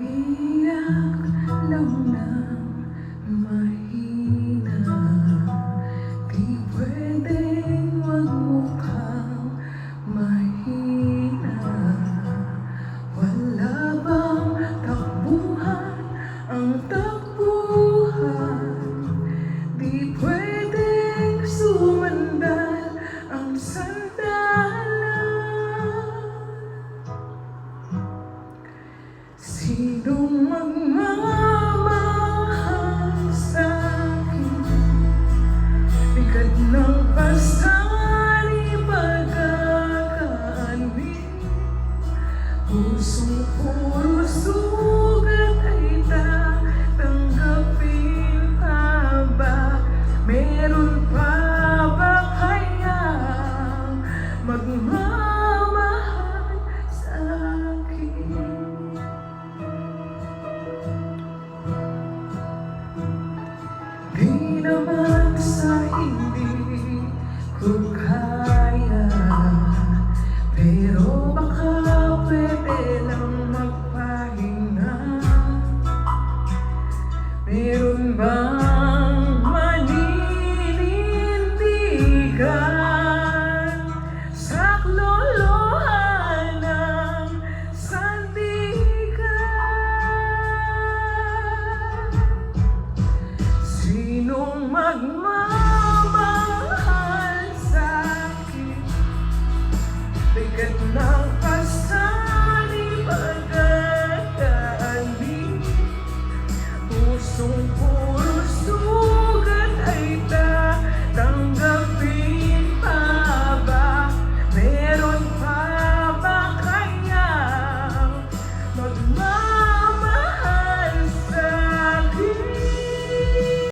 Iyak lang ng mahina, di pwedeng magmukhang mahina. Wala bang takbuhan ang takbuhan? Di pwedeng sumandal ang sandalan. Sinong magmamahal sa'kin? Bigat ng pasani pagkakaani. Pusong puro sugat ay tatanggapin pa ba? Meron pa ba kayang magmamahal sa'kin? Di naman sa hindi ko kaya, pero baka pwede lang magpahinga. Meron bang maninindigan sa klolohan ng sandigan? Sinong magmamahal sa'kin? Bigat ng pasani pagkakaani. Pusong